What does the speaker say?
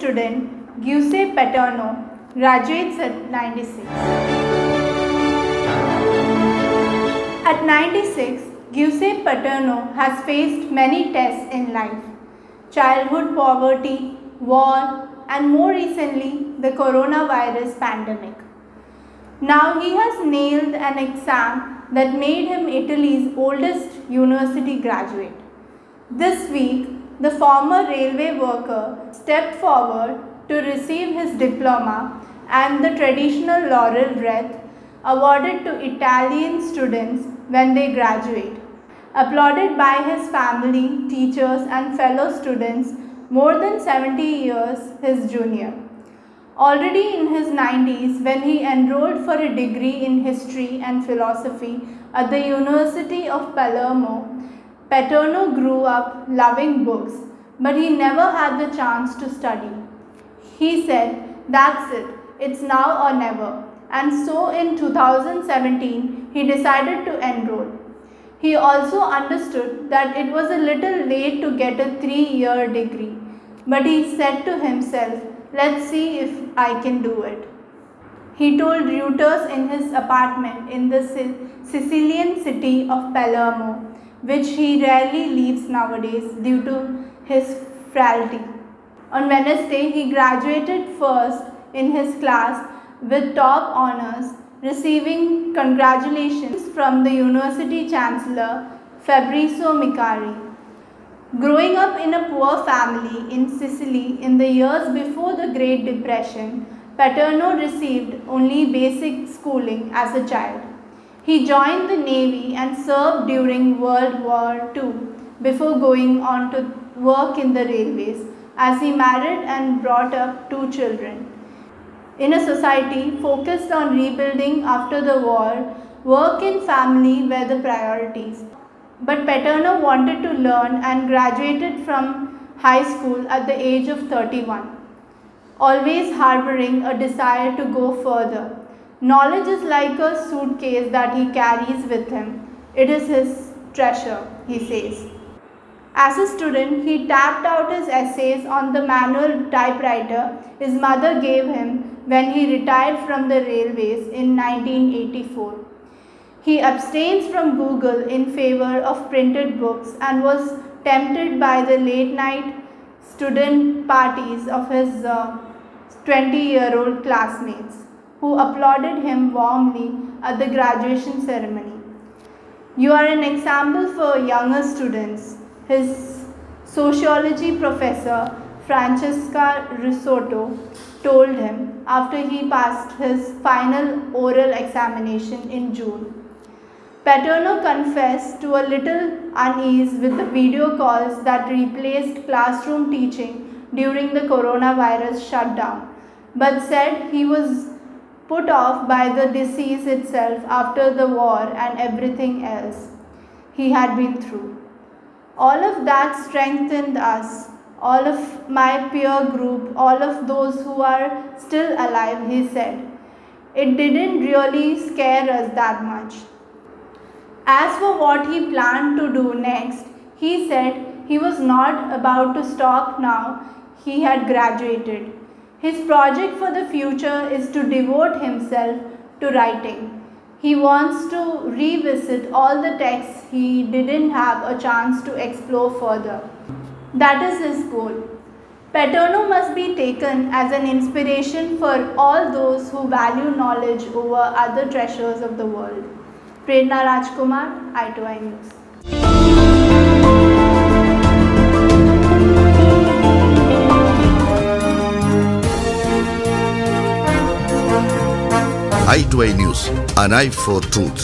student Giuseppe Paterno graduates at 96. At 96, Giuseppe Paterno has faced many tests in life: childhood poverty, war, and more recently, the coronavirus pandemic. Now he has nailed an exam that made him Italy's oldest university graduate. This week, the former railway worker stepped forward to receive his diploma and the traditional laurel wreath awarded to Italian students when they graduate, applauded by his family, teachers, and fellow students more than 70 years his junior. Already in his 90s, when he enrolled for a degree in history and philosophy at the University of Palermo, Paterno grew up loving books, but he never had the chance to study. He said, "That's it, it's now or never." And so in 2017, he decided to enroll. He also understood that it was a little late to get a 3-year degree, but he said to himself, "Let's see if I can do it." He told Reuters in his apartment in the Sicilian city of Palermo, which he rarely leaves nowadays due to his frailty. On Wednesday, he graduated first in his class with top honors, receiving congratulations from the University Chancellor Fabrizio Micari. Growing up in a poor family in Sicily in the years before the Great Depression, Paterno received only basic schooling as a child. He joined the Navy and served during World War II before going on to work in the railways, as he married and brought up 2 children. In a society focused on rebuilding after the war, work and family were the priorities. But Paterno wanted to learn and graduated from high school at the age of 31, always harboring a desire to go further. Knowledge is like a suitcase that he carries with him. It is his treasure, he says. As a student, he tapped out his essays on the manual typewriter his mother gave him when he retired from the railways in 1984. He abstains from Google in favor of printed books and was tempted by the late-night student parties of his 20-year-old classmates, who applauded him warmly at the graduation ceremony. "You are an example for younger students," his sociology professor Francesca Risotto told him after he passed his final oral examination in June. Paterno confessed to a little unease with the video calls that replaced classroom teaching during the coronavirus shutdown, but said he was put off by the disease itself after the war and everything else he had been through. "All of that strengthened us, all of my peer group, all of those who are still alive," he said. "It didn't really scare us that much." As for what he planned to do next, he said he was not about to stop now he had graduated. His project for the future is to devote himself to writing. He wants to revisit all the texts he didn't have a chance to explore further. That is his goal. Paterno must be taken as an inspiration for all those who value knowledge over other treasures of the world. Prerna Rajkumar, I2I News. I2I News, an eye for truth.